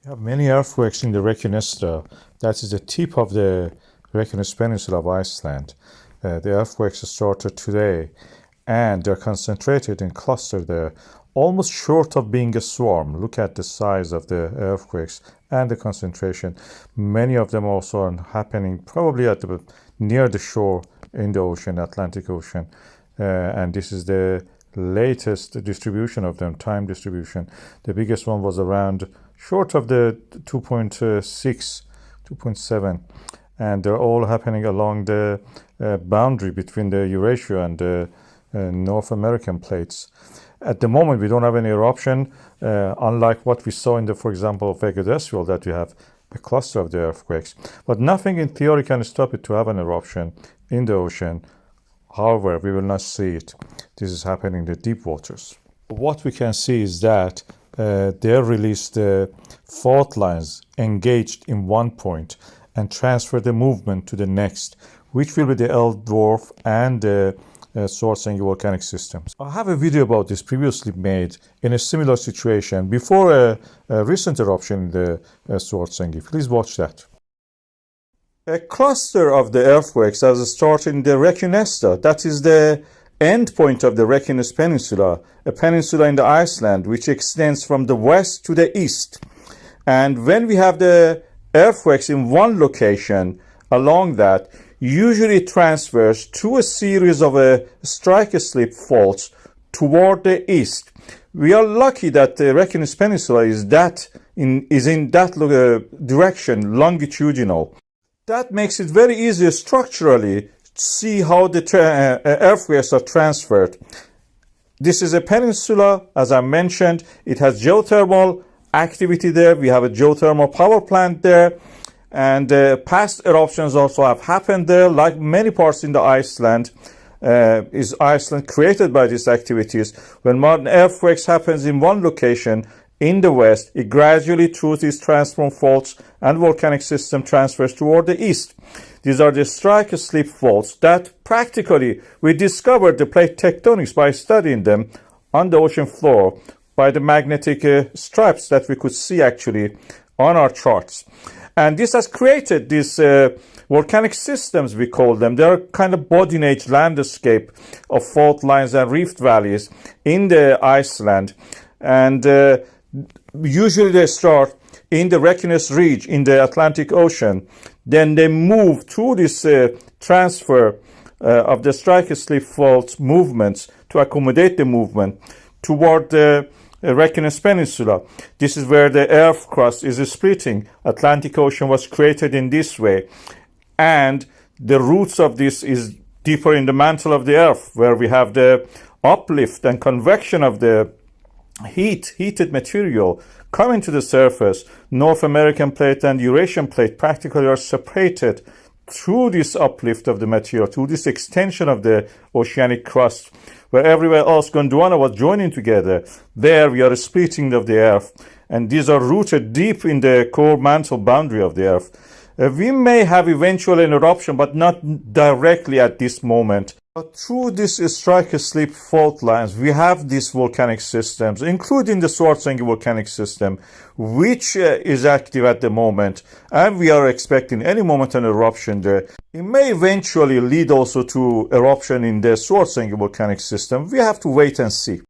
We have many earthquakes in the Reykjanestá. That is the tip of the Reykjanes Peninsula of Iceland. The earthquakes started today and they're concentrated in cluster there, almost short of being a swarm. Look at the size of the earthquakes and the concentration. Many of them also are happening probably near the shore in the ocean, Atlantic Ocean. And this is the latest distribution of them, time distribution. The biggest one was around short of the 2.6, 2.7, and they're all happening along the boundary between the Eurasia and the North American plates. At the moment, we don't have any eruption, unlike what we saw in the, for example, of Reykjanesá, that we have a cluster of the earthquakes. But nothing in theory can stop it to have an eruption in the ocean. However, we will not see it. This is happening in the deep waters. What we can see is that they release the fault lines engaged in one point and transfer the movement to the next, which will be the L dwarf and the Svartsengi volcanic systems. I have a video about this previously made in a similar situation before a recent eruption in the Svartsengi. Please watch that. A cluster of the earthquakes has started in the Reykjanestá. That is the end point of the Reykjanes Peninsula, a peninsula in the Iceland which extends from the west to the east. And when we have the earthquakes in one location along that, usually it transfers to a series of strike-slip faults toward the east. We are lucky that the Reykjanes Peninsula is in that direction, longitudinal. That makes it very easy structurally to see how the earthquakes are transferred. This is a peninsula, as I mentioned. It has geothermal activity there. We have a geothermal power plant there. And past eruptions also have happened there, like many parts in the Iceland. Is Iceland created by these activities? When modern earthquakes happens in one location in the west, it gradually through these transform faults and volcanic system transfers toward the east. These are the strike-slip faults that practically we discovered the plate tectonics by studying them on the ocean floor by the magnetic stripes that we could see actually on our charts. And this has created these volcanic systems, we call them. They are kind of body-age landscape of fault lines and rift valleys in the Iceland. And usually they start in the Reykjanes Ridge in the Atlantic Ocean. Then they move through this transfer of the strike-slip fault movements to accommodate the movement toward the Reykjanes Peninsula. This is where the earth crust is splitting. Atlantic Ocean was created in this way. And the roots of this is deeper in the mantle of the earth, where we have the uplift and convection of the heated material coming to the surface. North American plate and Eurasian plate practically are separated through this uplift of the material, through this extension of the oceanic crust, where everywhere else Gondwana was joining together. There we are splitting of the earth, and these are rooted deep in the core mantle boundary of the earth. We may have eventually an eruption, but not directly at this moment. But through these strike-slip fault lines, we have these volcanic systems, including the Svartsengi volcanic system, which is active at the moment, and we are expecting any moment an eruption there. It may eventually lead also to eruption in the Svartsengi volcanic system. We have to wait and see.